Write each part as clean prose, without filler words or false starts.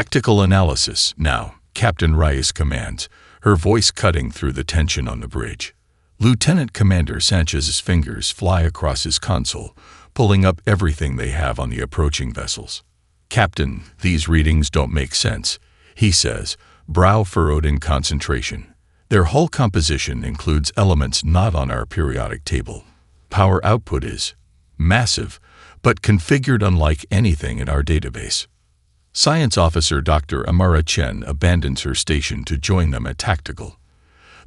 Tactical analysis now, Captain Reyes commands, her voice cutting through the tension on the bridge. Lieutenant Commander Sanchez's fingers fly across his console, pulling up everything they have on the approaching vessels. "Captain, these readings don't make sense," he says, brow furrowed in concentration. "Their hull composition includes elements not on our periodic table. Power output is massive, but configured unlike anything in our database." Science Officer Dr. Amara Chen abandons her station to join them at Tactical.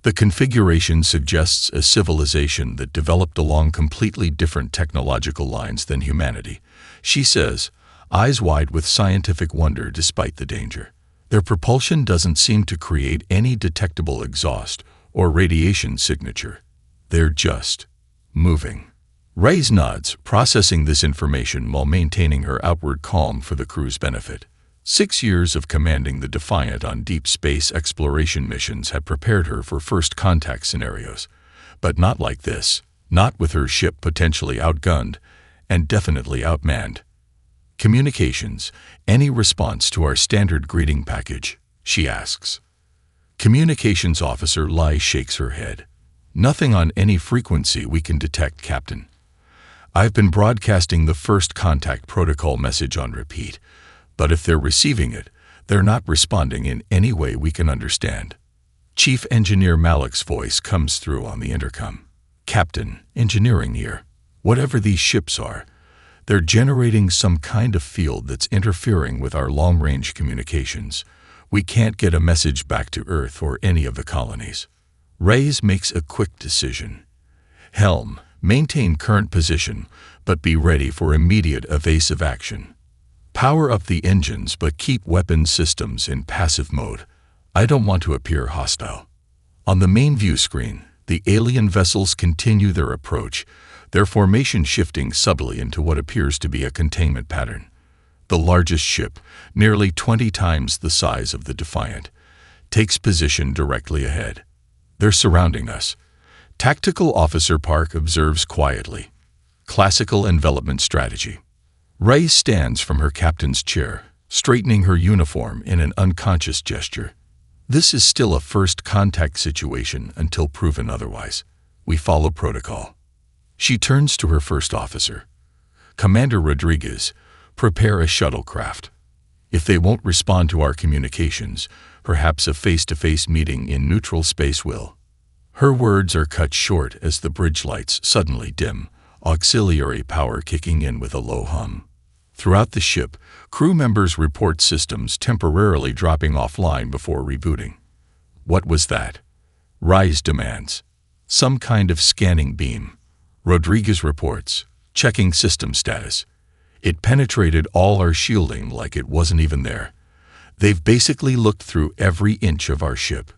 The configuration suggests a civilization that developed along completely different technological lines than humanity, she says, eyes wide with scientific wonder despite the danger. Their propulsion doesn't seem to create any detectable exhaust or radiation signature. They're just moving. Reyes nods, processing this information while maintaining her outward calm for the crew's benefit. 6 years of commanding the Defiant on deep space exploration missions had prepared her for first contact scenarios, but not like this, not with her ship potentially outgunned and definitely outmanned. "Communications, any response to our standard greeting package?" she asks. Communications Officer Lai shakes her head. "Nothing on any frequency we can detect, Captain. I've been broadcasting the first contact protocol message on repeat, but if they're receiving it, they're not responding in any way we can understand." Chief Engineer Malik's voice comes through on the intercom. "Captain, engineering here. Whatever these ships are, they're generating some kind of field that's interfering with our long-range communications. We can't get a message back to Earth or any of the colonies." Reyes makes a quick decision. "Helm, maintain current position, but be ready for immediate evasive action. Power up the engines but keep weapon systems in passive mode. I don't want to appear hostile." On the main view screen, the alien vessels continue their approach, their formation shifting subtly into what appears to be a containment pattern. The largest ship, nearly 20 times the size of the Defiant, takes position directly ahead. "They're surrounding us," Tactical Officer Park observes quietly. Classical envelopment strategy. Reyes stands from her captain's chair, straightening her uniform in an unconscious gesture. "This is still a first contact situation until proven otherwise. We follow protocol." She turns to her first officer. "Commander Rodriguez, prepare a shuttlecraft. If they won't respond to our communications, perhaps a face-to-face meeting in neutral space will." Her words are cut short as the bridge lights suddenly dim, auxiliary power kicking in with a low hum. Throughout the ship, crew members report systems temporarily dropping offline before rebooting. "What was that?" Reyes demands. "Some kind of scanning beam," Rodriguez reports, checking system status. "It penetrated all our shielding like it wasn't even there. They've basically looked through every inch of our ship."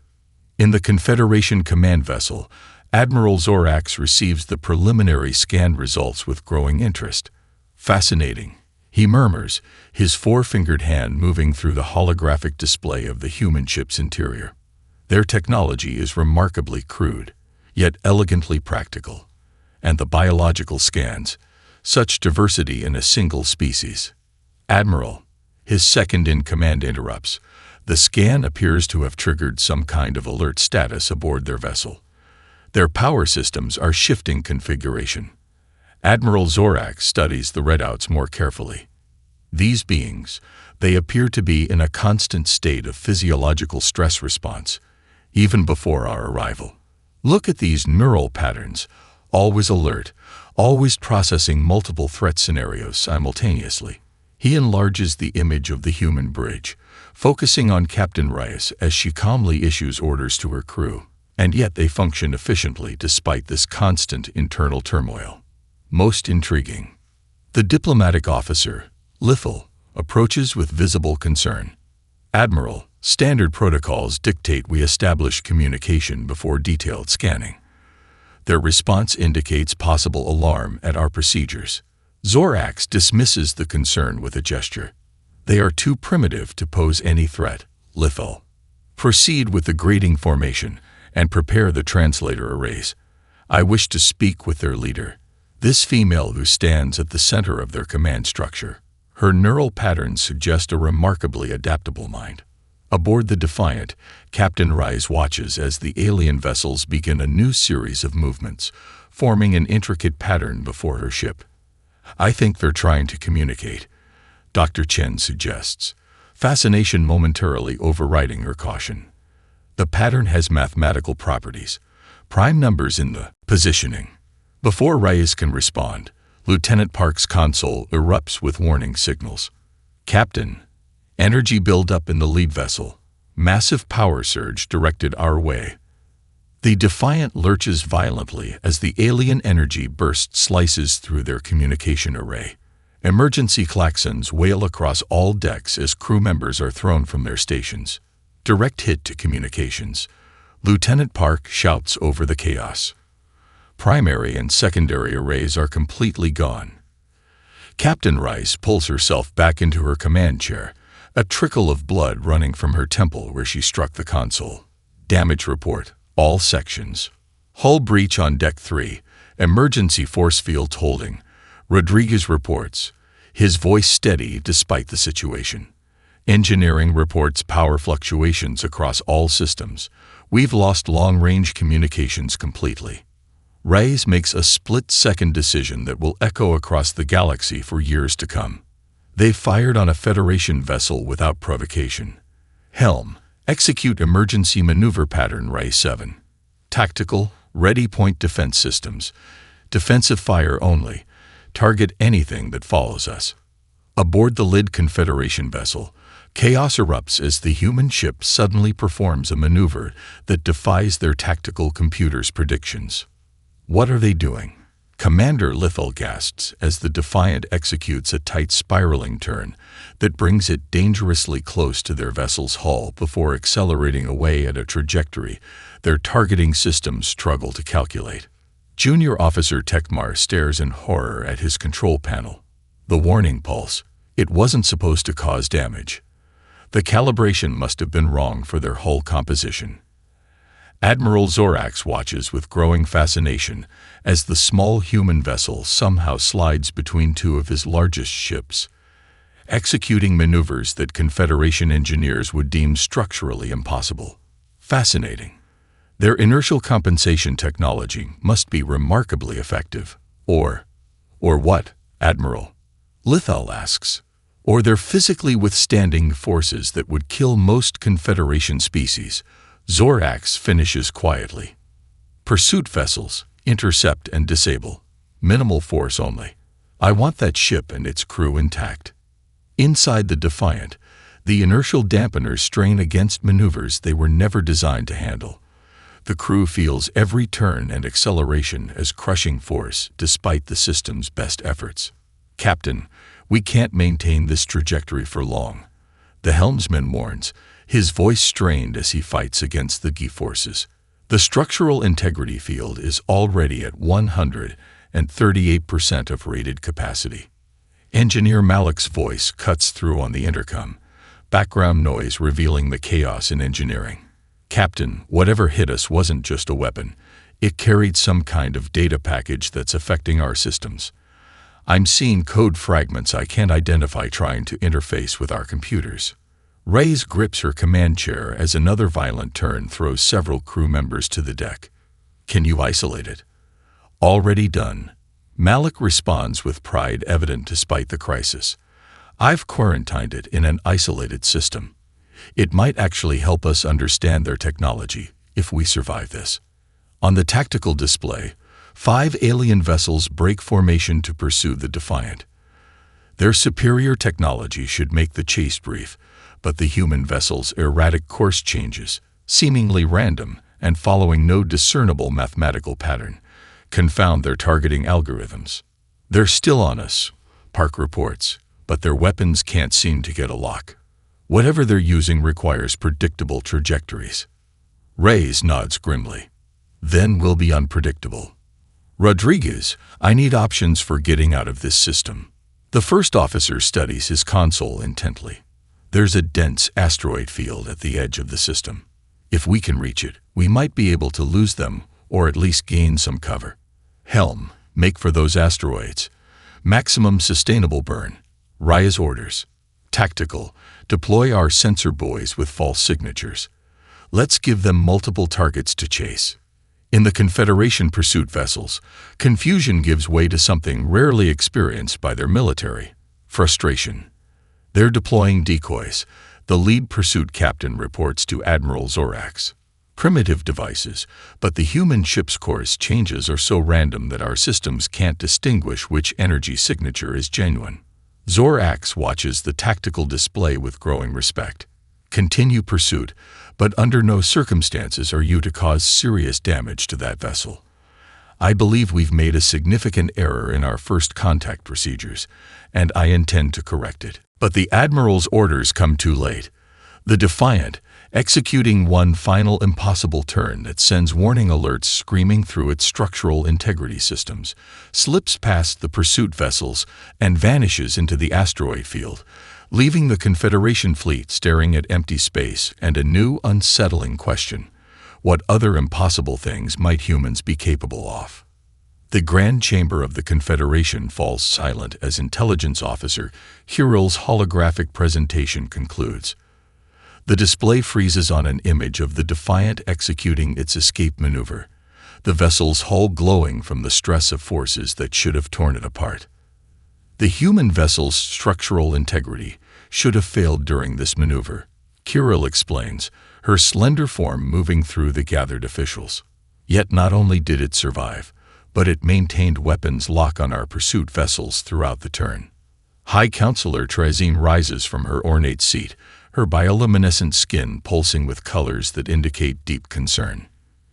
In the Confederation command vessel, Admiral Zorax receives the preliminary scan results with growing interest. "Fascinating," he murmurs, his four-fingered hand moving through the holographic display of the human ship's interior. Their technology is remarkably crude, yet elegantly practical. And the biological scans, such diversity in a single species. "Admiral," his second-in-command interrupts, "the scan appears to have triggered some kind of alert status aboard their vessel. Their power systems are shifting configuration." Admiral Zorax studies the readouts more carefully. "These beings, they appear to be in a constant state of physiological stress response, even before our arrival. Look at these neural patterns, always alert, always processing multiple threat scenarios simultaneously." He enlarges the image of the human bridge, focusing on Captain Reyes as she calmly issues orders to her crew. And yet they function efficiently despite this constant internal turmoil. Most intriguing. The diplomatic officer, Lithal, approaches with visible concern. "Admiral, standard protocols dictate we establish communication before detailed scanning. Their response indicates possible alarm at our procedures." Zorax dismisses the concern with a gesture. "They are too primitive to pose any threat, Lithal. Proceed with the grading formation and prepare the translator arrays. I wish to speak with their leader, this female who stands at the center of their command structure." Her neural patterns suggest a remarkably adaptable mind. Aboard the Defiant, Captain Rise watches as the alien vessels begin a new series of movements, forming an intricate pattern before her ship. "I think they're trying to communicate," Dr. Chen suggests, fascination momentarily overriding her caution. The pattern has mathematical properties, prime numbers in the positioning. Before Reyes can respond, Lieutenant Park's console erupts with warning signals. "Captain, energy buildup in the lead vessel. Massive power surge directed our way." The Defiant lurches violently as the alien energy burst slices through their communication array. Emergency klaxons wail across all decks as crew members are thrown from their stations. Direct hit to communications. Lieutenant Park shouts over the chaos. Primary and secondary arrays are completely gone. Captain Rice pulls herself back into her command chair, a trickle of blood running from her temple where she struck the console. Damage report, all sections. Hull breach on Deck 3, emergency force field holding. Rodriguez reports, his voice steady despite the situation. Engineering reports power fluctuations across all systems. We've lost long-range communications completely. Reyes makes a split-second decision that will echo across the galaxy for years to come. They fired on a Federation vessel without provocation. Helm, execute emergency maneuver pattern Reyes 7. Tactical, ready point defense systems. Defensive fire only. Target anything that follows us. Aboard the Lid Confederation vessel, chaos erupts as the human ship suddenly performs a maneuver that defies their tactical computer's predictions. What are they doing? Commander Lithal gasps as the Defiant executes a tight spiraling turn that brings it dangerously close to their vessel's hull before accelerating away at a trajectory their targeting systems struggle to calculate. Junior Officer Tekmar stares in horror at his control panel. The warning pulse. It wasn't supposed to cause damage. The calibration must have been wrong for their hull composition. Admiral Zorax watches with growing fascination as the small human vessel somehow slides between two of his largest ships, executing maneuvers that Confederation engineers would deem structurally impossible. Fascinating. Their inertial compensation technology must be remarkably effective. Or what, Admiral? Lithal asks. Or they're physically withstanding forces that would kill most Confederation species. Zorax finishes quietly. Pursuit vessels, intercept and disable. Minimal force only. I want that ship and its crew intact. Inside the Defiant, the inertial dampeners strain against maneuvers they were never designed to handle. The crew feels every turn and acceleration as crushing force despite the system's best efforts. "Captain, we can't maintain this trajectory for long," the helmsman warns, his voice strained as he fights against the G-forces. The structural integrity field is already at 138% of rated capacity. Engineer Malik's voice cuts through on the intercom, background noise revealing the chaos in engineering. "Captain, whatever hit us wasn't just a weapon. It carried some kind of data package that's affecting our systems. I'm seeing code fragments I can't identify trying to interface with our computers." Reyes grips her command chair as another violent turn throws several crew members to the deck. "Can you isolate it?" "Already done." Malik responds with pride evident despite the crisis. "I've quarantined it in an isolated system. It might actually help us understand their technology if we survive this." On the tactical display, 5 alien vessels break formation to pursue the Defiant. Their superior technology should make the chase brief, but the human vessel's erratic course changes, seemingly random and following no discernible mathematical pattern, confound their targeting algorithms. "They're still on us," Park reports, "but their weapons can't seem to get a lock. Whatever they're using requires predictable trajectories." Reyes nods grimly. "Then we'll be unpredictable." "Rodriguez, I need options for getting out of this system." The first officer studies his console intently. There's a dense asteroid field at the edge of the system. If we can reach it, we might be able to lose them or at least gain some cover. "Helm, make for those asteroids. Maximum sustainable burn." Raya's orders. Tactical. Deploy our sensor buoys with false signatures. Let's give them multiple targets to chase. In the Confederation pursuit vessels, confusion gives way to something rarely experienced by their military: frustration. They're deploying decoys, the lead pursuit captain reports to Admiral Zorax. Primitive devices, but the human ship's course changes are so random that our systems can't distinguish which energy signature is genuine. Zorax watches the tactical display with growing respect. Continue pursuit, but under no circumstances are you to cause serious damage to that vessel. I believe we've made a significant error in our first contact procedures, and I intend to correct it. But the Admiral's orders come too late. The Defiant, executing one final impossible turn that sends warning alerts screaming through its structural integrity systems, slips past the pursuit vessels and vanishes into the asteroid field, leaving the Confederation fleet staring at empty space and a new, unsettling question: what other impossible things might humans be capable of? The Grand Chamber of the Confederation falls silent as Intelligence Officer Hiril's holographic presentation concludes. The display freezes on an image of the Defiant executing its escape maneuver, the vessel's hull glowing from the stress of forces that should have torn it apart. The human vessel's structural integrity should have failed during this maneuver, Kiril explains, her slender form moving through the gathered officials. Yet not only did it survive, but it maintained weapons lock on our pursuit vessels throughout the turn. High Counselor Trazine rises from her ornate seat, her bioluminescent skin pulsing with colors that indicate deep concern.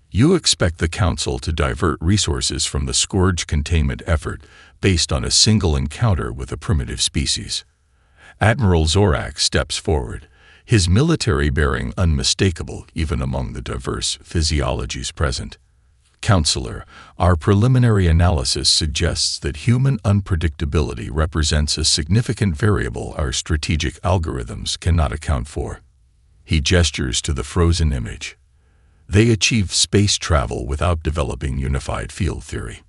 You expect the Council to divert resources from the Scourge containment effort based on a single encounter with a primitive species. Admiral Zorax steps forward, his military bearing unmistakable even among the diverse physiologies present. Counselor, our preliminary analysis suggests that human unpredictability represents a significant variable our strategic algorithms cannot account for. He gestures to the frozen image. They achieve space travel without developing unified field theory.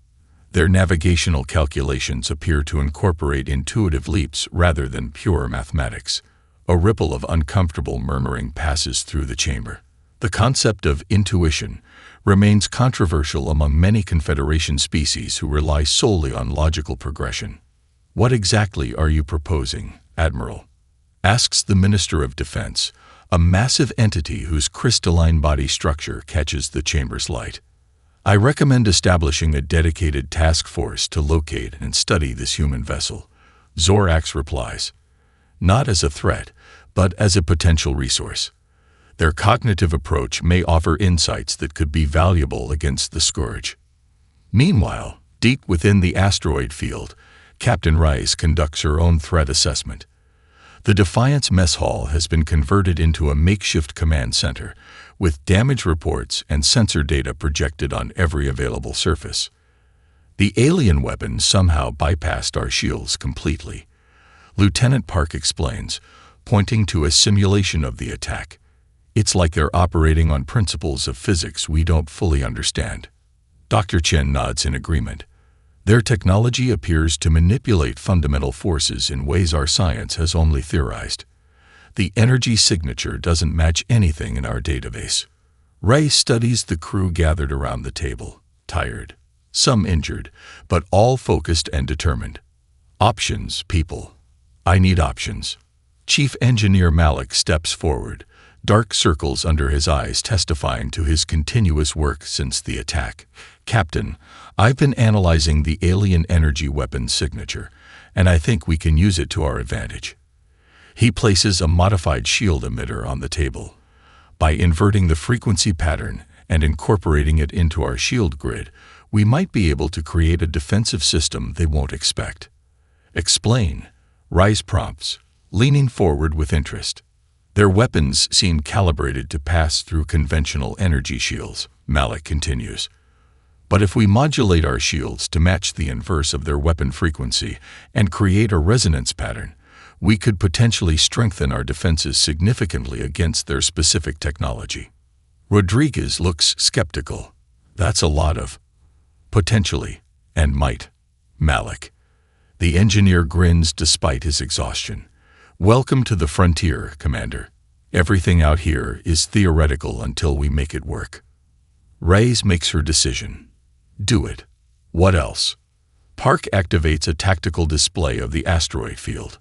Their navigational calculations appear to incorporate intuitive leaps rather than pure mathematics. A ripple of uncomfortable murmuring passes through the chamber. The concept of intuition remains controversial among many Confederation species who rely solely on logical progression. What exactly are you proposing, Admiral? Asks the Minister of Defense, a massive entity whose crystalline body structure catches the chamber's light. I recommend establishing a dedicated task force to locate and study this human vessel, Zorax replies. Not as a threat, but as a potential resource. Their cognitive approach may offer insights that could be valuable against the Scourge. Meanwhile, deep within the asteroid field, Captain Rice conducts her own threat assessment. The Defiant's mess hall has been converted into a makeshift command center, with damage reports and sensor data projected on every available surface. The alien weapon somehow bypassed our shields completely. Lieutenant Park explains, pointing to a simulation of the attack. It's like they're operating on principles of physics we don't fully understand. Dr. Chen nods in agreement. Their technology appears to manipulate fundamental forces in ways our science has only theorized. The energy signature doesn't match anything in our database. Ray studies the crew gathered around the table, tired, some injured, but all focused and determined. Options, people. I need options. Chief Engineer Malik steps forward, dark circles under his eyes testifying to his continuous work since the attack. Captain, I've been analyzing the alien energy weapon signature, and I think we can use it to our advantage. He places a modified shield emitter on the table. By inverting the frequency pattern and incorporating it into our shield grid, we might be able to create a defensive system they won't expect. Explain, Rice prompts, leaning forward with interest. Their weapons seem calibrated to pass through conventional energy shields, Malik continues. But if we modulate our shields to match the inverse of their weapon frequency and create a resonance pattern, we could potentially strengthen our defenses significantly against their specific technology. Rodriguez looks skeptical. That's a lot of potentially and might, Malik. The engineer grins despite his exhaustion. "Welcome to the frontier, Commander. Everything out here is theoretical until we make it work." Reyes makes her decision. Do it. What else? Park activates a tactical display of the asteroid field.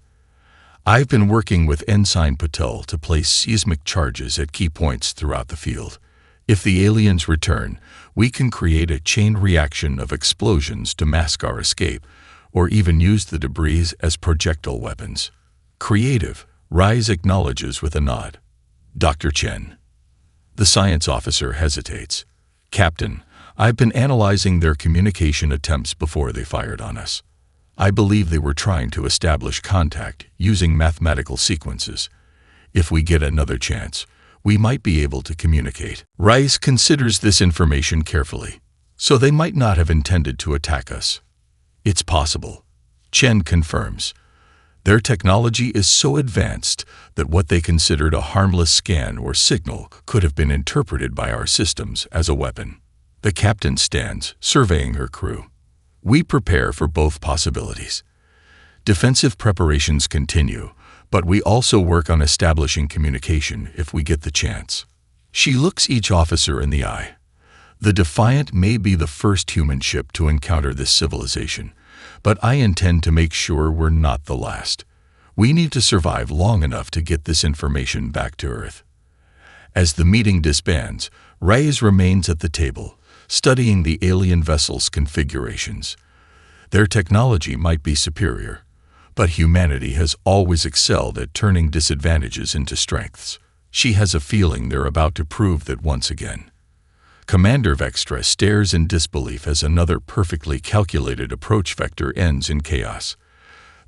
"I've been working with Ensign Patel to place seismic charges at key points throughout the field. If the aliens return, we can create a chain reaction of explosions to mask our escape, or even use the debris as projectile weapons." "Creative," Reyes acknowledges with a nod. "Dr. Chen." The science officer hesitates. "Captain, I've been analyzing their communication attempts before they fired on us. I believe they were trying to establish contact using mathematical sequences. If we get another chance, we might be able to communicate." Reyes considers this information carefully. "So they might not have intended to attack us." "It's possible," Chen confirms. "Their technology is so advanced that what they considered a harmless scan or signal could have been interpreted by our systems as a weapon." The captain stands, surveying her crew. "We prepare for both possibilities. Defensive preparations continue, but we also work on establishing communication if we get the chance." She looks each officer in the eye. "The Defiant may be the first human ship to encounter this civilization, but I intend to make sure we're not the last. We need to survive long enough to get this information back to Earth." As the meeting disbands, Reyes remains at the table, studying the alien vessel's configurations. Their technology might be superior, but humanity has always excelled at turning disadvantages into strengths. She has a feeling they're about to prove that once again. Commander Vextra stares in disbelief as another perfectly calculated approach vector ends in chaos.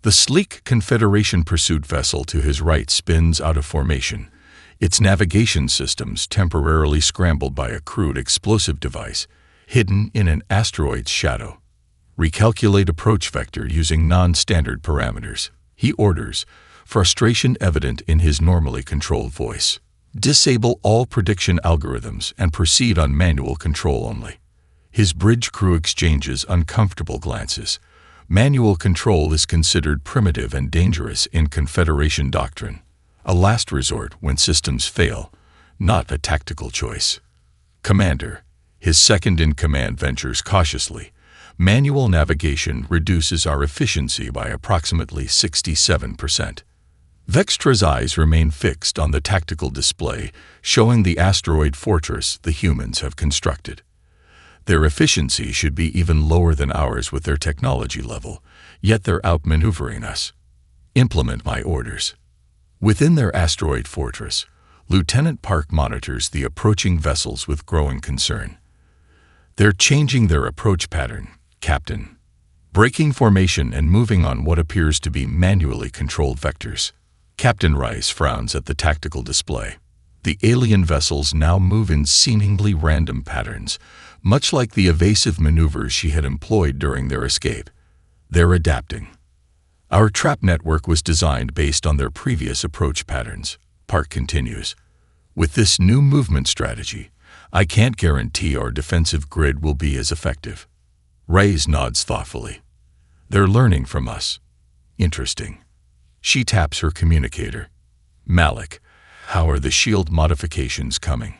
The sleek Confederation pursuit vessel to his right spins out of formation, its navigation systems temporarily scrambled by a crude explosive device hidden in an asteroid's shadow. "Recalculate approach vector using non-standard parameters," he orders, frustration evident in his normally controlled voice. "Disable all prediction algorithms and proceed on manual control only." His bridge crew exchanges uncomfortable glances. Manual control is considered primitive and dangerous in Confederation doctrine. A last resort when systems fail, not a tactical choice. "Commander," his second-in-command ventures cautiously, "manual navigation reduces our efficiency by approximately 67%. Vextra's eyes remain fixed on the tactical display, showing the asteroid fortress the humans have constructed. Their efficiency should be even lower than ours with their technology level, yet they're outmaneuvering us. Implement my orders." Within their asteroid fortress, Lieutenant Park monitors the approaching vessels with growing concern. "They're changing their approach pattern, Captain. Breaking formation and moving on what appears to be manually controlled vectors." Captain Rice frowns at the tactical display. The alien vessels now move in seemingly random patterns, much like the evasive maneuvers she had employed during their escape. "They're adapting. Our trap network was designed based on their previous approach patterns," Park continues. "With this new movement strategy, I can't guarantee our defensive grid will be as effective." Reyes nods thoughtfully. "They're learning from us. Interesting." She taps her communicator. "Malik, how are the shield modifications coming?"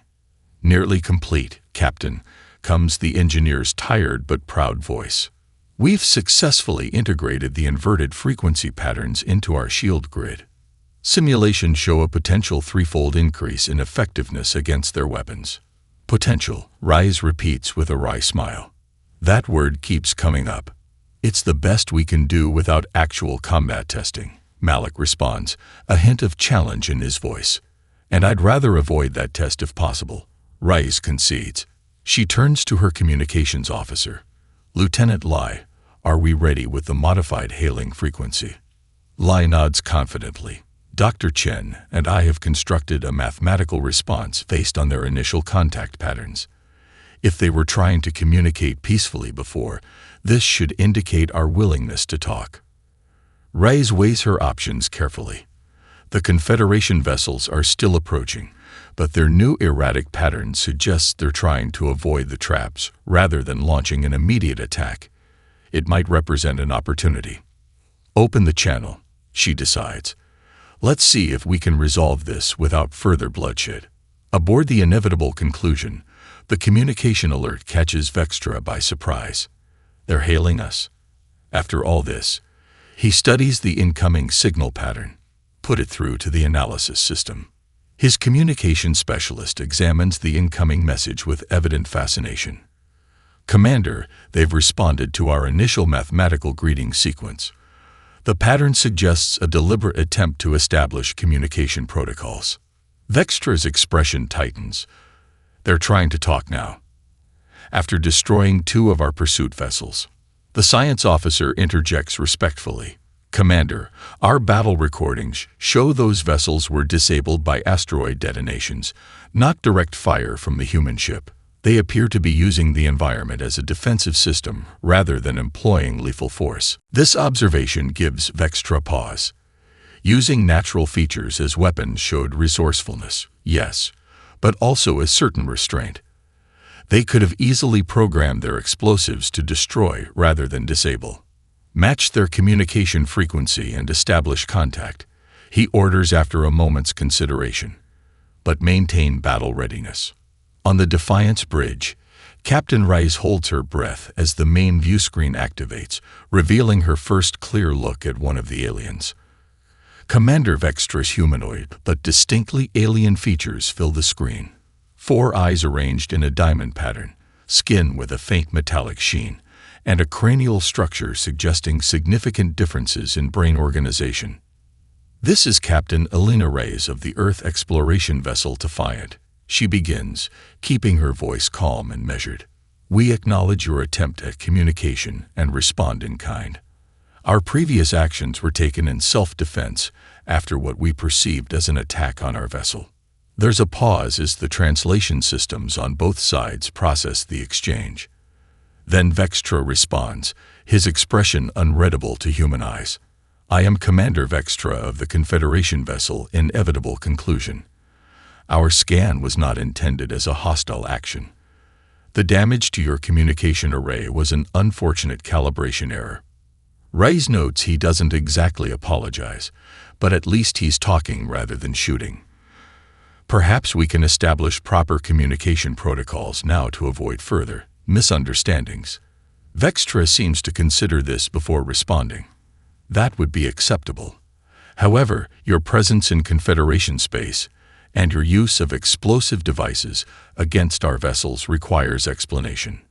"Nearly complete, Captain," comes the engineer's tired but proud voice. "We've successfully integrated the inverted frequency patterns into our shield grid. Simulations show a potential threefold increase in effectiveness against their weapons." "Potential," Reyes repeats with a wry smile. "That word keeps coming up." "It's the best we can do without actual combat testing," Malik responds, a hint of challenge in his voice. "And I'd rather avoid that test if possible," Reyes concedes. She turns to her communications officer. "Lieutenant Lai, are we ready with the modified hailing frequency?" Lai nods confidently. "Dr. Chen and I have constructed a mathematical response based on their initial contact patterns. If they were trying to communicate peacefully before, this should indicate our willingness to talk." Reyes weighs her options carefully. The Confederation vessels are still approaching, but their new erratic pattern suggests they're trying to avoid the traps rather than launching an immediate attack. It might represent an opportunity. Open the channel, she decides. Let's see if we can resolve this without further bloodshed. Aboard the inevitable conclusion, the communication alert catches Vextra by surprise. They're hailing us. After all this, he studies the incoming signal pattern, put it through to the analysis system. His communication specialist examines the incoming message with evident fascination. Commander, they've responded to our initial mathematical greeting sequence. The pattern suggests a deliberate attempt to establish communication protocols. Vextra's expression tightens. They're trying to talk now. After destroying 2 of our pursuit vessels, the science officer interjects respectfully. Commander, our battle recordings show those vessels were disabled by asteroid detonations, not direct fire from the human ship. They appear to be using the environment as a defensive system rather than employing lethal force. This observation gives Vextra pause. Using natural features as weapons showed resourcefulness, yes, but also a certain restraint. They could have easily programmed their explosives to destroy rather than disable. Match their communication frequency and establish contact, he orders after a moment's consideration. But maintain battle readiness. On the Defiance bridge, Captain Rice holds her breath as the main view screen activates, revealing her first clear look at one of the aliens. Commander Vextra's humanoid but distinctly alien features fill the screen. 4 eyes arranged in a diamond pattern, skin with a faint metallic sheen, and a cranial structure suggesting significant differences in brain organization. This is Captain Elena Reyes of the Earth exploration vessel Defiant. She begins, keeping her voice calm and measured. We acknowledge your attempt at communication and respond in kind. Our previous actions were taken in self-defense after what we perceived as an attack on our vessel. There's a pause as the translation systems on both sides process the exchange. Then Vextra responds, his expression unreadable to human eyes. I am Commander Vextra of the Confederation vessel Inevitable Conclusion. Our scan was not intended as a hostile action. The damage to your communication array was an unfortunate calibration error. Reyes notes he doesn't exactly apologize, but at least he's talking rather than shooting. Perhaps we can establish proper communication protocols now to avoid further misunderstandings. Vextra seems to consider this before responding. That would be acceptable. However, your presence in Confederation space and your use of explosive devices against our vessels requires explanation.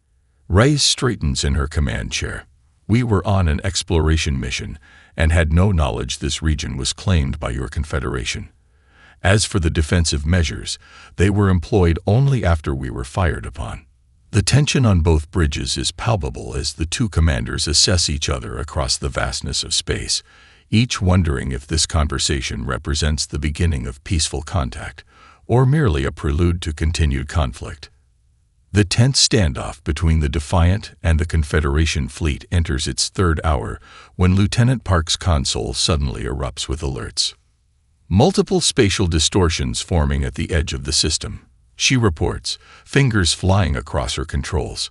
Reyes straightens in her command chair. We were on an exploration mission and had no knowledge this region was claimed by your Confederation. As for the defensive measures, they were employed only after we were fired upon. The tension on both bridges is palpable as the 2 commanders assess each other across the vastness of space, each wondering if this conversation represents the beginning of peaceful contact or merely a prelude to continued conflict. The tense standoff between the Defiant and the Confederation fleet enters its 3rd hour when Lieutenant Park's console suddenly erupts with alerts. Multiple spatial distortions forming at the edge of the system, she reports, fingers flying across her controls.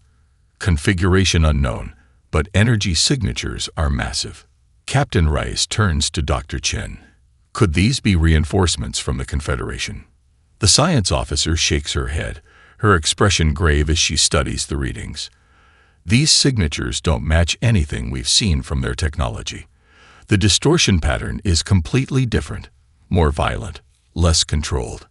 Configuration unknown, but energy signatures are massive. Captain Rice turns to Dr. Chen. Could these be reinforcements from the Confederation? The science officer shakes her head, her expression grave as she studies the readings. These signatures don't match anything we've seen from their technology. The distortion pattern is completely different, more violent, less controlled.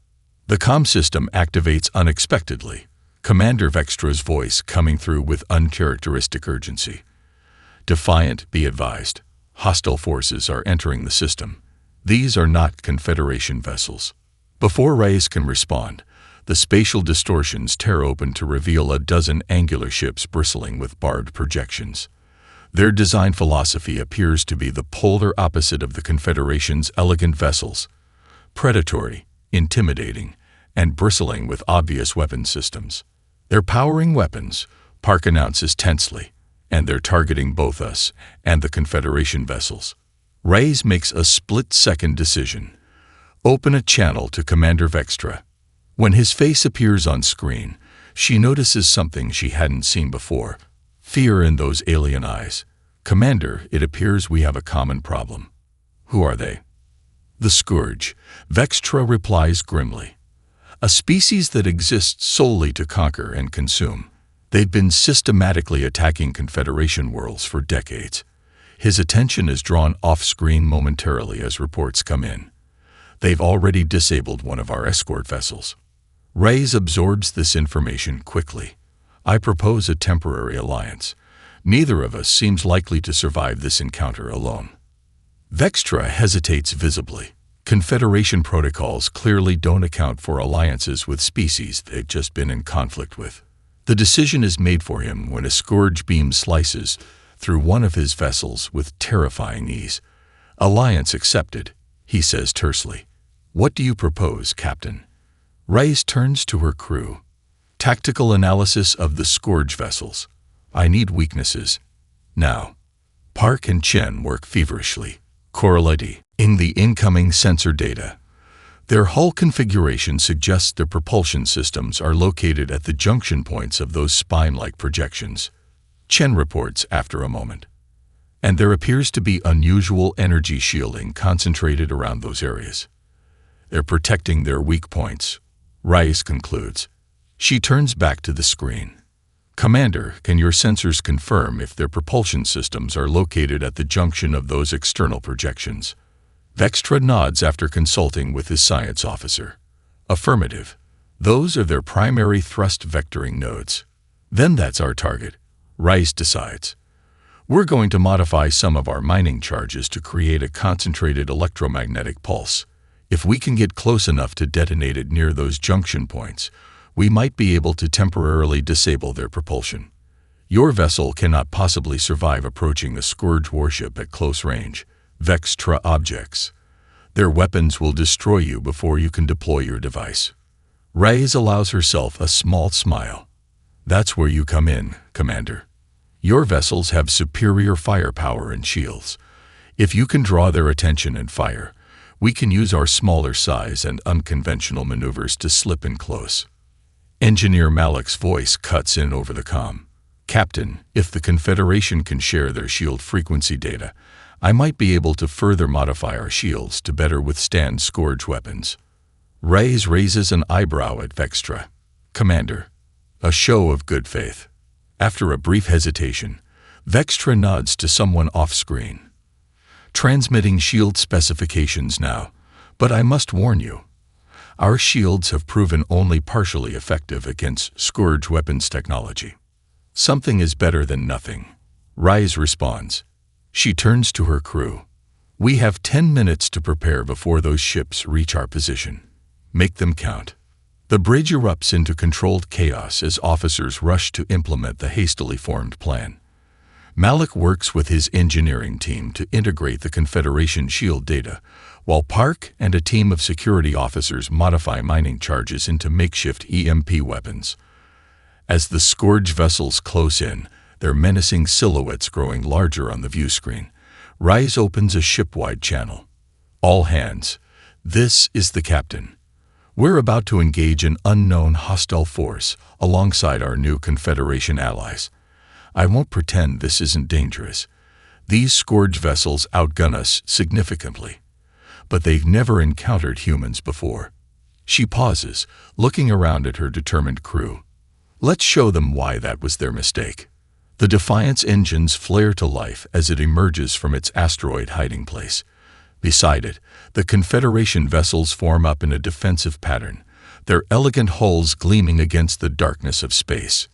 The comm system activates unexpectedly, Commander Vextra's voice coming through with uncharacteristic urgency. Defiant, be advised. Hostile forces are entering the system. These are not Confederation vessels. Before Reyes can respond, the spatial distortions tear open to reveal a dozen angular ships bristling with barbed projections. Their design philosophy appears to be the polar opposite of the Confederation's elegant vessels, predatory, intimidating, and bristling with obvious weapon systems. They're powering weapons, Park announces tensely, and they're targeting both us and the Confederation vessels. Reyes makes a split-second decision. Open a channel to Commander Vextra. When his face appears on screen, she notices something she hadn't seen before. Fear in those alien eyes. Commander, it appears we have a common problem. Who are they? The Scourge, Vextra replies grimly. A species that exists solely to conquer and consume. They've been systematically attacking Confederation worlds for decades. His attention is drawn off-screen momentarily as reports come in. They've already disabled one of our escort vessels. Reyes absorbs this information quickly. I propose a temporary alliance. Neither of us seems likely to survive this encounter alone. Vextra hesitates visibly. Confederation protocols clearly don't account for alliances with species they've just been in conflict with. The decision is made for him when a Scourge beam slices through one of his vessels with terrifying ease. Alliance accepted, he says tersely. What do you propose, Captain? Reyes turns to her crew. Tactical analysis of the Scourge vessels. I need weaknesses. Now. Park and Chen work feverishly, correlating the incoming sensor data. Their hull configuration suggests their propulsion systems are located at the junction points of those spine-like projections. Chen reports after a moment. And there appears to be unusual energy shielding concentrated around those areas. They're protecting their weak points, Reyes concludes. She turns back to the screen. Commander, can your sensors confirm if their propulsion systems are located at the junction of those external projections? Vextra nods after consulting with his science officer. Affirmative. Those are their primary thrust vectoring nodes. Then that's our target, Reyes decides. We're going to modify some of our mining charges to create a concentrated electromagnetic pulse. If we can get close enough to detonate it near those junction points, we might be able to temporarily disable their propulsion. Your vessel cannot possibly survive approaching a Scourge warship at close range. Vextra objects. Their weapons will destroy you before you can deploy your device. Reyes allows herself a small smile. That's where you come in, Commander. Your vessels have superior firepower and shields. If you can draw their attention and fire, we can use our smaller size and unconventional maneuvers to slip in close. Engineer Malik's voice cuts in over the comm. Captain, if the Confederation can share their shield frequency data, I might be able to further modify our shields to better withstand Scourge weapons. Reyes raises an eyebrow at Vextra. Commander, a show of good faith. After a brief hesitation, Vextra nods to someone off-screen. Transmitting shield specifications now, but I must warn you. Our shields have proven only partially effective against Scourge weapons technology. Something is better than nothing, Reyes responds. She turns to her crew. We have 10 minutes to prepare before those ships reach our position. Make them count. The bridge erupts into controlled chaos as officers rush to implement the hastily formed plan. Malik works with his engineering team to integrate the Confederation shield data, while Park and a team of security officers modify mining charges into makeshift EMP weapons. As the Scourge vessels close in, their menacing silhouettes growing larger on the view screen, Reyes opens a ship-wide channel. All hands, this is the captain. We're about to engage an unknown hostile force alongside our new Confederation allies. I won't pretend this isn't dangerous. These Scourge vessels outgun us significantly, but they've never encountered humans before. She pauses, looking around at her determined crew. Let's show them why that was their mistake. The Defiance engines flare to life as it emerges from its asteroid hiding place. Beside it, the Confederation vessels form up in a defensive pattern, their elegant hulls gleaming against the darkness of space.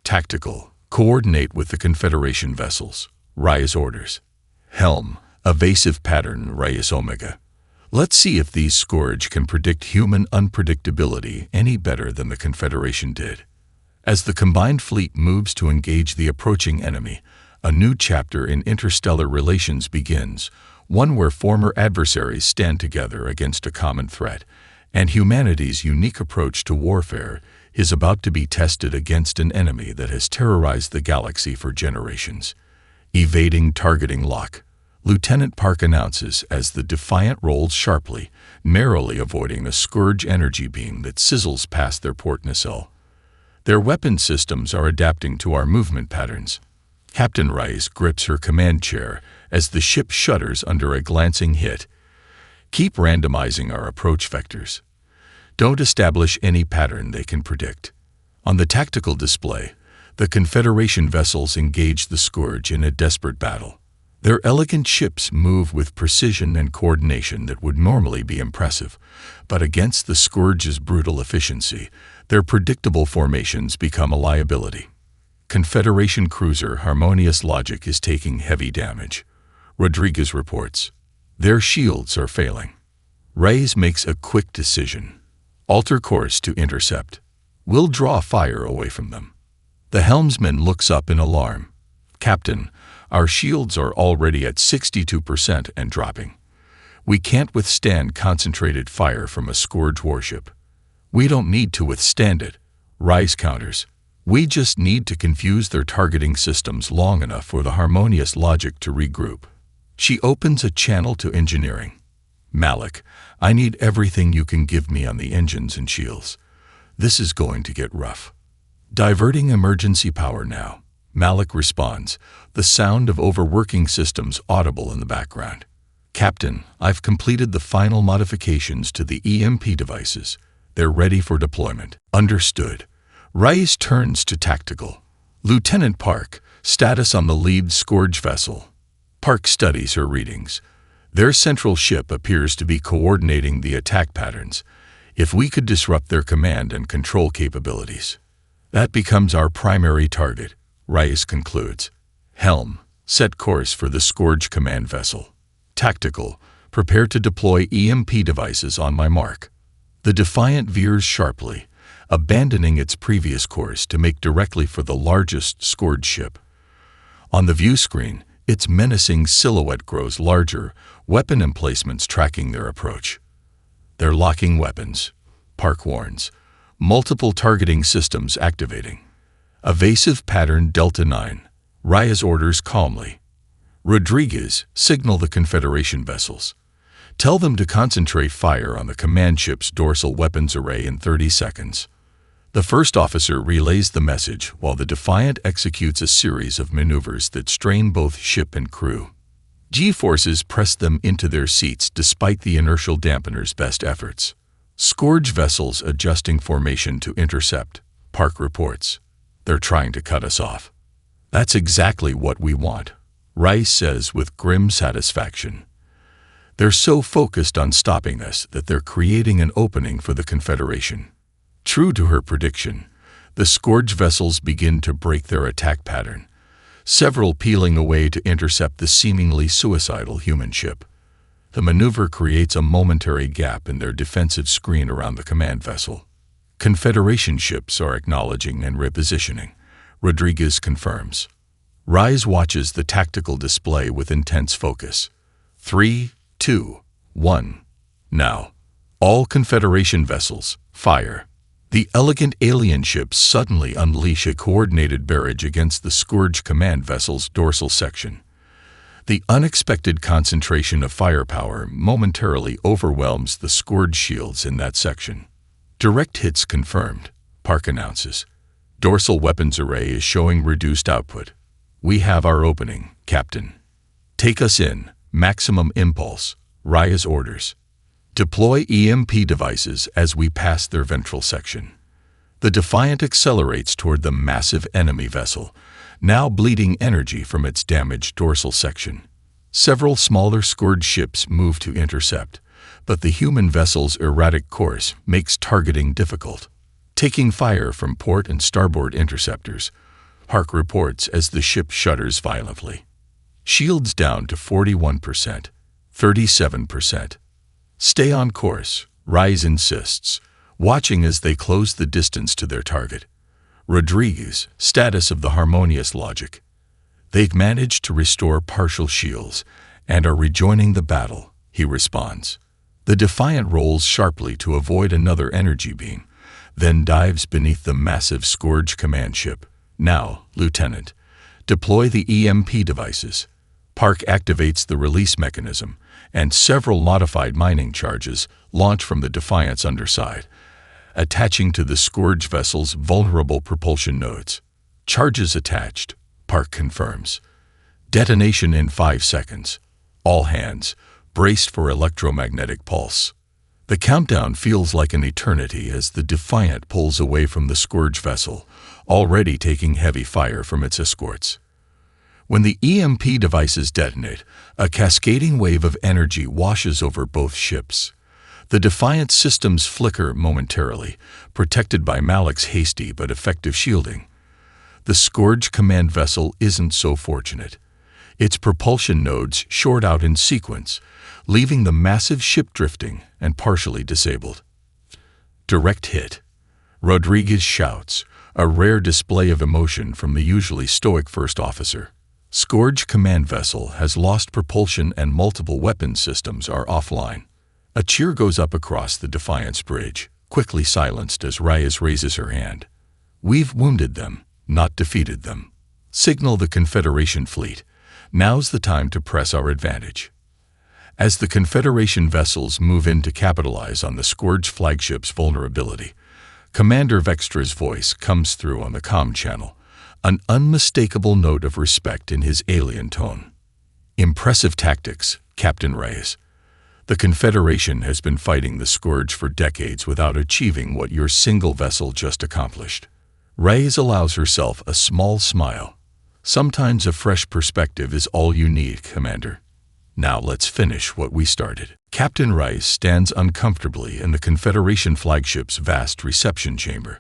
Tactical. Coordinate with the Confederation vessels, Reyes orders. Helm. Evasive pattern, Reyes Omega. Let's see if these Scourge can predict human unpredictability any better than the Confederation did. As the combined fleet moves to engage the approaching enemy, a new chapter in interstellar relations begins, one where former adversaries stand together against a common threat, and humanity's unique approach to warfare is about to be tested against an enemy that has terrorized the galaxy for generations. Evading targeting lock, Lieutenant Park announces as the Defiant rolls sharply, narrowly avoiding a Scourge energy beam that sizzles past their port nacelle. Their weapon systems are adapting to our movement patterns. Captain Rice grips her command chair as the ship shudders under a glancing hit. Keep randomizing our approach vectors. Don't establish any pattern they can predict. On the tactical display, the Confederation vessels engage the Scourge in a desperate battle. Their elegant ships move with precision and coordination that would normally be impressive, but against the Scourge's brutal efficiency, their predictable formations become a liability. Confederation cruiser Harmonious Logic is taking heavy damage. Rodriguez reports. Their shields are failing. Reyes makes a quick decision. Alter course to intercept. We'll draw fire away from them. The helmsman looks up in alarm. Captain, our shields are already at 62% and dropping. We can't withstand concentrated fire from a Scourge warship. We don't need to withstand it, Rice counters. We just need to confuse their targeting systems long enough for the Harmonious Logic to regroup. She opens a channel to engineering. Malik, I need everything you can give me on the engines and shields. This is going to get rough. Diverting emergency power now. Malik responds, the sound of overworking systems audible in the background. Captain, I've completed the final modifications to the EMP devices. They're ready for deployment. Understood. Rice turns to tactical. Lieutenant Park, status on the lead Scourge vessel. Park studies her readings. Their central ship appears to be coordinating the attack patterns. If we could disrupt their command and control capabilities, that becomes our primary target, Rice concludes. Helm, set course for the Scourge command vessel. Tactical, prepare to deploy EMP devices on my mark. The Defiant veers sharply, abandoning its previous course to make directly for the largest Scourge ship. On the view screen, its menacing silhouette grows larger, weapon emplacements tracking their approach. They're locking weapons, Park warns. Multiple targeting systems activating. Evasive pattern Delta 9. Reyes orders calmly. Rodriguez, signal the Confederation vessels. Tell them to concentrate fire on the command ship's dorsal weapons array in 30 seconds. The first officer relays the message while the Defiant executes a series of maneuvers that strain both ship and crew. G-forces press them into their seats despite the inertial dampener's best efforts. Scourge vessels adjusting formation to intercept, Park reports. They're trying to cut us off. That's exactly what we want, Rice says with grim satisfaction. They're so focused on stopping us that they're creating an opening for the Confederation. True to her prediction, the Scourge vessels begin to break their attack pattern, several peeling away to intercept the seemingly suicidal human ship. The maneuver creates a momentary gap in their defensive screen around the command vessel. Confederation ships are acknowledging and repositioning, Rodriguez confirms. Rice watches the tactical display with intense focus. 3, 2, 1. Now. All Confederation vessels, fire. The elegant alien ships suddenly unleash a coordinated barrage against the Scourge command vessel's dorsal section. The unexpected concentration of firepower momentarily overwhelms the Scourge shields in that section. Direct hits confirmed, Park announces. Dorsal weapons array is showing reduced output. We have our opening, Captain. Take us in, maximum impulse, Reyes orders. Deploy EMP devices as we pass their ventral section. The Defiant accelerates toward the massive enemy vessel, now bleeding energy from its damaged dorsal section. Several smaller Scourge ships move to intercept, but the human vessel's erratic course makes targeting difficult. Taking fire from port and starboard interceptors, Park reports as the ship shudders violently. Shields down to 41%, 37%. Stay on course, Rice insists, watching as they close the distance to their target. Rodriguez, status of the Harmonious Logic. They've managed to restore partial shields and are rejoining the battle, he responds. The Defiant rolls sharply to avoid another energy beam, then dives beneath the massive Scourge command ship. Now, Lieutenant, deploy the EMP devices. Park activates the release mechanism, and several modified mining charges launch from the Defiant's underside, attaching to the Scourge vessel's vulnerable propulsion nodes. Charges attached, Park confirms. Detonation in 5 seconds. All hands, braced for electromagnetic pulse. The countdown feels like an eternity as the Defiant pulls away from the Scourge vessel, already taking heavy fire from its escorts. When the EMP devices detonate, a cascading wave of energy washes over both ships. The Defiant systems flicker momentarily, protected by Malik's hasty but effective shielding. The Scourge command vessel isn't so fortunate. Its propulsion nodes short out in sequence, leaving the massive ship drifting and partially disabled. Direct hit. Rodriguez shouts, a rare display of emotion from the usually stoic first officer. Scourge command vessel has lost propulsion and multiple weapon systems are offline. A cheer goes up across the Defiance bridge, quickly silenced as Reyes raises her hand. We've wounded them, not defeated them. Signal the Confederation fleet. Now's the time to press our advantage. As the Confederation vessels move in to capitalize on the Scourge flagship's vulnerability, Commander Vextra's voice comes through on the comm channel, an unmistakable note of respect in his alien tone. Impressive tactics, Captain Reyes. The Confederation has been fighting the Scourge for decades without achieving what your single vessel just accomplished. Reyes allows herself a small smile. Sometimes a fresh perspective is all you need, Commander. Now let's finish what we started. Captain Reyes stands uncomfortably in the Confederation flagship's vast reception chamber,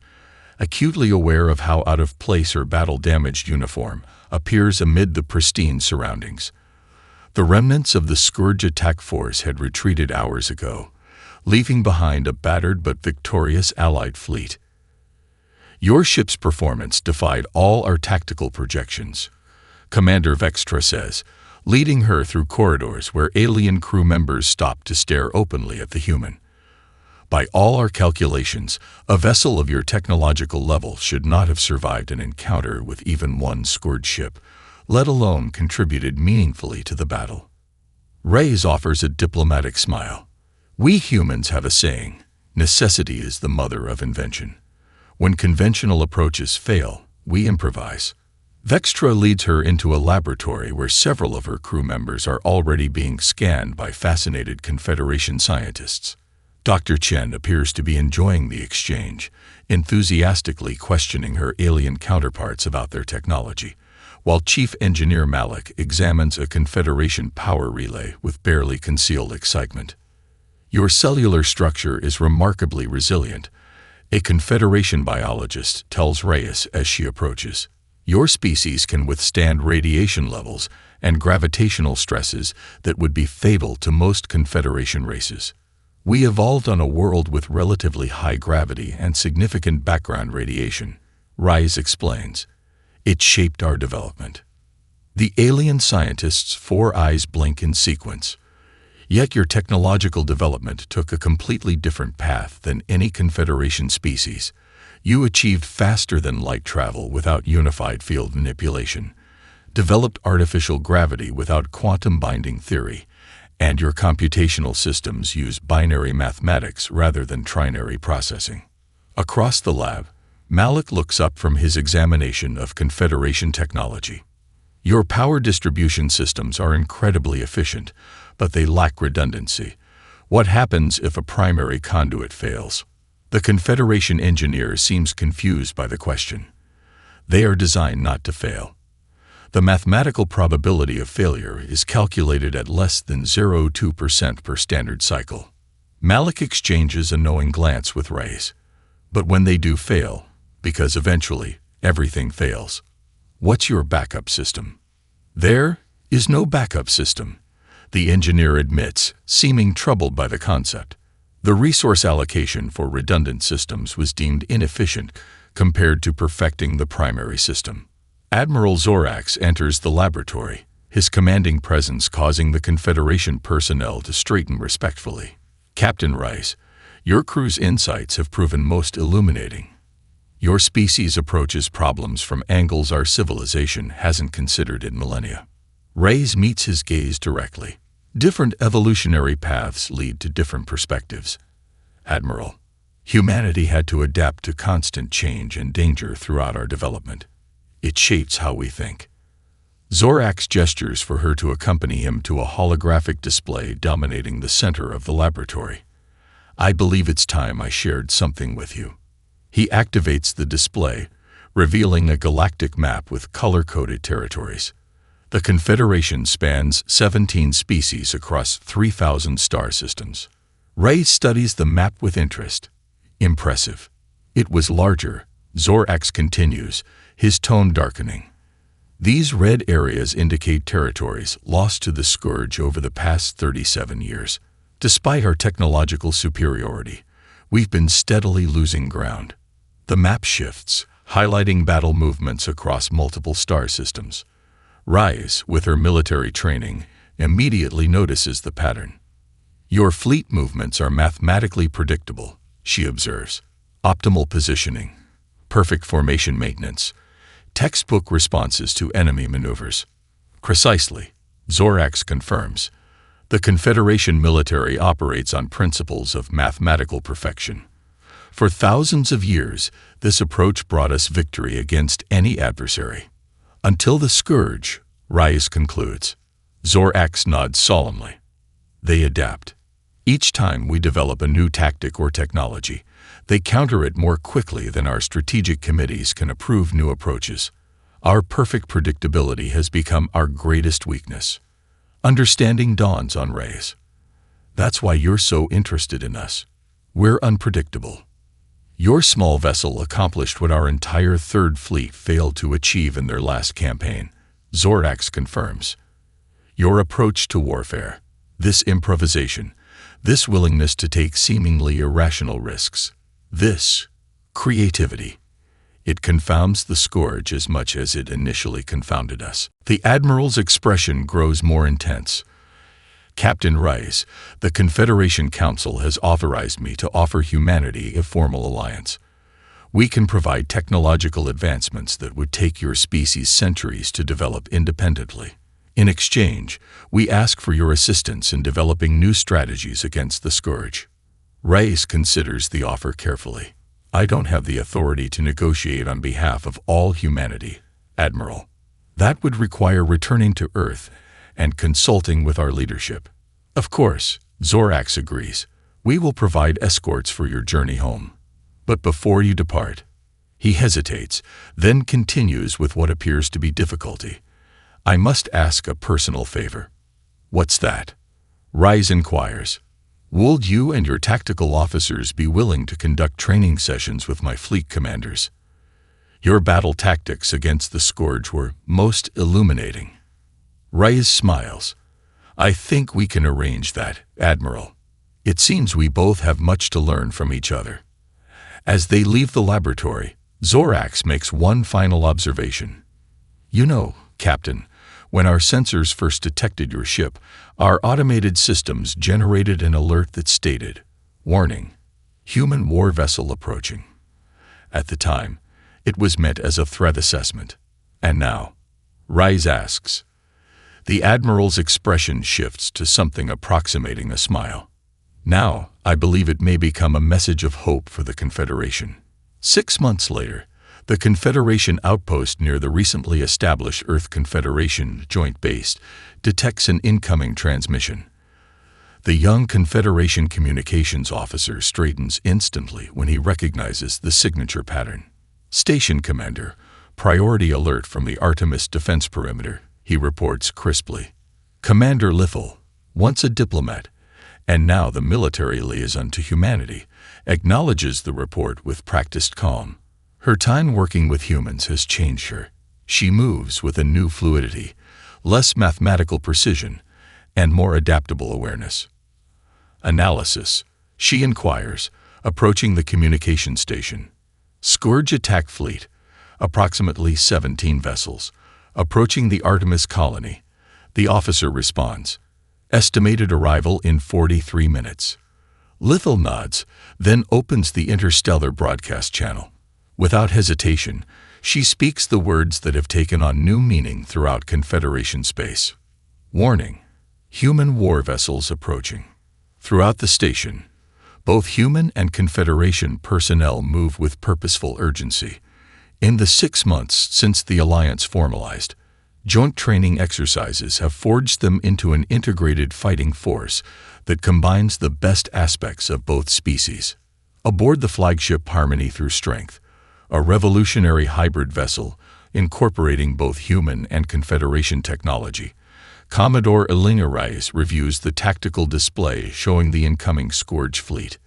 acutely aware of how out of place her battle-damaged uniform appears amid the pristine surroundings. The remnants of the Scourge attack force had retreated hours ago, leaving behind a battered but victorious Allied fleet. Your ship's performance defied all our tactical projections, Commander Vextra says, leading her through corridors where alien crew members stopped to stare openly at the human. By all our calculations, a vessel of your technological level should not have survived an encounter with even one Scourge ship, let alone contributed meaningfully to the battle. Reyes offers a diplomatic smile. We humans have a saying, necessity is the mother of invention. When conventional approaches fail, we improvise. Vextra leads her into a laboratory where several of her crew members are already being scanned by fascinated Confederation scientists. Dr. Chen appears to be enjoying the exchange, enthusiastically questioning her alien counterparts about their technology, while Chief Engineer Malik examines a Confederation power relay with barely concealed excitement. Your cellular structure is remarkably resilient, a Confederation biologist tells Reyes as she approaches. Your species can withstand radiation levels and gravitational stresses that would be fatal to most Confederation races. We evolved on a world with relatively high gravity and significant background radiation, Reyes explains. It shaped our development. The alien scientists' 4 eyes blink in sequence. Yet your technological development took a completely different path than any Confederation species. You achieved faster-than-light travel without unified field manipulation, developed artificial gravity without quantum binding theory, and your computational systems use binary mathematics rather than trinary processing. Across the lab, Malik looks up from his examination of Confederation technology. Your power distribution systems are incredibly efficient, but they lack redundancy. What happens if a primary conduit fails? The Confederation engineer seems confused by the question. They are designed not to fail. The mathematical probability of failure is calculated at less than 0.02% per standard cycle. Malik exchanges a knowing glance with Reyes. But when they do fail, because eventually everything fails, what's your backup system? There is no backup system, the engineer admits, seeming troubled by the concept. The resource allocation for redundant systems was deemed inefficient compared to perfecting the primary system. Admiral Zorax enters the laboratory, his commanding presence causing the Confederation personnel to straighten respectfully. Captain Reyes, your crew's insights have proven most illuminating. Your species approaches problems from angles our civilization hasn't considered in millennia. Reyes meets his gaze directly. Different evolutionary paths lead to different perspectives. Admiral, humanity had to adapt to constant change and danger throughout our development. It shapes how we think. Zorax gestures for her to accompany him to a holographic display dominating the center of the laboratory. I believe it's time I shared something with you. He activates the display, revealing a galactic map with color-coded territories. The Confederation spans 17 species across 3,000 star systems. Ray studies the map with interest. Impressive. It was larger, Zorax continues, his tone darkening. These red areas indicate territories lost to the Scourge over the past 37 years. Despite our technological superiority, we've been steadily losing ground. The map shifts, highlighting battle movements across multiple star systems. Rise, with her military training, immediately notices the pattern. Your fleet movements are mathematically predictable, she observes. Optimal positioning, perfect formation maintenance, textbook responses to enemy maneuvers. Precisely, Zorax confirms. The Confederation military operates on principles of mathematical perfection. For thousands of years, this approach brought us victory against any adversary. Until the Scourge, Rise concludes. Zorax nods solemnly. They adapt. Each time we develop a new tactic or technology, they counter it more quickly than our strategic committees can approve new approaches. Our perfect predictability has become our greatest weakness. Understanding dawns on Rise. That's why you're so interested in us. We're unpredictable. Your small vessel accomplished what our entire Third Fleet failed to achieve in their last campaign, Zorax confirms. Your approach to warfare, this improvisation, this willingness to take seemingly irrational risks, this creativity. It confounds the Scourge as much as it initially confounded us. The Admiral's expression grows more intense. Captain Rise, the Confederation Council has authorized me to offer humanity a formal alliance. We can provide technological advancements that would take your species centuries to develop independently. In exchange, we ask for your assistance in developing new strategies against the Scourge. Rise considers the offer carefully. I don't have the authority to negotiate on behalf of all humanity, Admiral. That would require returning to Earth and consulting with our leadership. Of course, Zorax agrees. We will provide escorts for your journey home. But before you depart, he hesitates, then continues with what appears to be difficulty. I must ask a personal favor. What's that? Rise inquires. Would you and your tactical officers be willing to conduct training sessions with my fleet commanders? Your battle tactics against the Scourge were most illuminating. Rise smiles. I think we can arrange that, Admiral. It seems we both have much to learn from each other. As they leave the laboratory, Zorax makes one final observation. You know, Captain, when our sensors first detected your ship, our automated systems generated an alert that stated, "Warning, human war vessel approaching." At the time, it was meant as a threat assessment. And now, Rise asks. The Admiral's expression shifts to something approximating a smile. Now, I believe it may become a message of hope for the Confederation. 6 months later, the Confederation outpost near the recently established Earth Confederation Joint Base detects an incoming transmission. The young Confederation communications officer straightens instantly when he recognizes the signature pattern. Station Commander, priority alert from the Artemis defense perimeter, he reports crisply. Commander Lithal, once a diplomat, and now the military liaison to humanity, acknowledges the report with practiced calm. Her time working with humans has changed her. She moves with a new fluidity, less mathematical precision, and more adaptable awareness. Analysis, she inquires, approaching the communication station. Scourge attack fleet, approximately 17 vessels, approaching the Artemis colony. The officer responds. Estimated arrival in 43 minutes. Lithal nods, then opens the interstellar broadcast channel. Without hesitation, she speaks the words that have taken on new meaning throughout Confederation space. Warning, human war vessels approaching. Throughout the station, both human and Confederation personnel move with purposeful urgency. In the 6 months since the alliance formalized, Joint training exercises have forged them into an integrated fighting force that combines the best aspects of both species. Aboard the flagship Harmony Through Strength, a revolutionary hybrid vessel incorporating both human and Confederation technology, Commodore Elena Reyes reviews the tactical display showing the incoming Scourge fleet.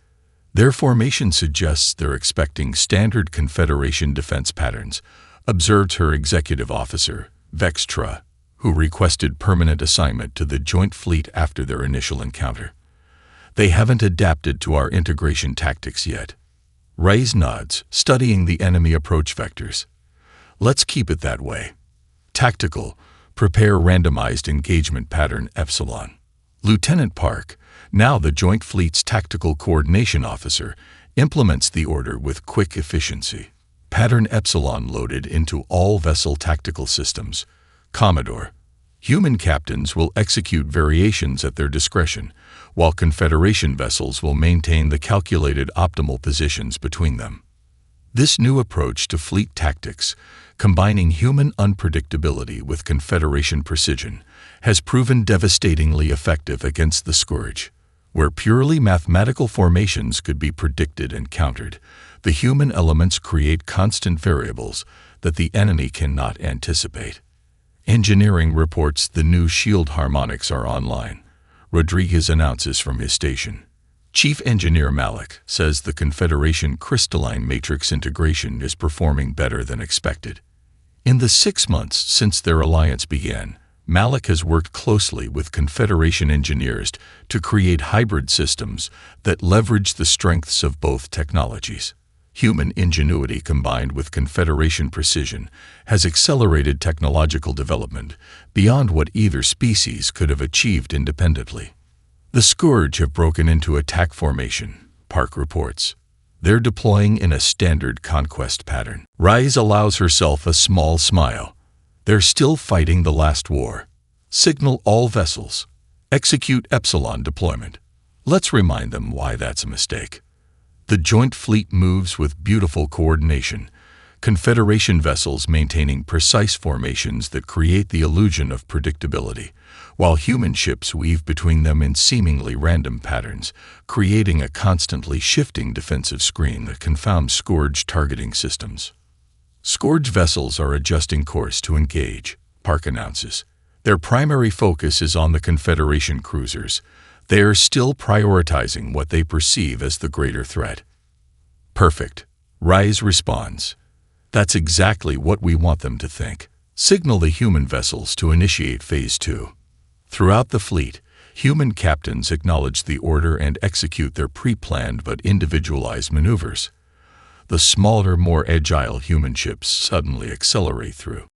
Their formation suggests they're expecting standard Confederation defense patterns, observed her executive officer, Vextra, who requested permanent assignment to the Joint Fleet after their initial encounter. They haven't adapted to our integration tactics yet. Reyes nods, studying the enemy approach vectors. Let's keep it that way. Tactical, prepare randomized engagement pattern Epsilon. Lieutenant Park, now the Joint Fleet's tactical coordination officer, implements the order with quick efficiency. Pattern Epsilon loaded into all vessel tactical systems. Commodore, human captains will execute variations at their discretion, while Confederation vessels will maintain the calculated optimal positions between them. This new approach to fleet tactics, combining human unpredictability with Confederation precision, has proven devastatingly effective against the Scourge. Where purely mathematical formations could be predicted and countered, the human elements create constant variables that the enemy cannot anticipate. Engineering reports the new shield harmonics are online. Rodriguez announces from his station. Chief Engineer Malik says the Confederation crystalline matrix integration is performing better than expected. In the 6 months since their alliance began, Malik has worked closely with Confederation engineers to create hybrid systems that leverage the strengths of both technologies. Human ingenuity combined with Confederation precision has accelerated technological development beyond what either species could have achieved independently. The Scourge have broken into attack formation, Park reports. They're deploying in a standard conquest pattern. Reyes allows herself a small smile. They're still fighting the last war. Signal all vessels. Execute Epsilon deployment. Let's remind them why that's a mistake. The Joint Fleet moves with beautiful coordination, Confederation vessels maintaining precise formations that create the illusion of predictability, while human ships weave between them in seemingly random patterns, creating a constantly shifting defensive screen that confounds Scourge targeting systems. Scourge vessels are adjusting course to engage, Park announces. Their primary focus is on the Confederation cruisers. They are still prioritizing what they perceive as the greater threat. Perfect, Reyes responds. That's exactly what we want them to think. Signal the human vessels to initiate Phase 2. Throughout the fleet, human captains acknowledge the order and execute their pre-planned but individualized maneuvers. The smaller, more agile human ships suddenly accelerate through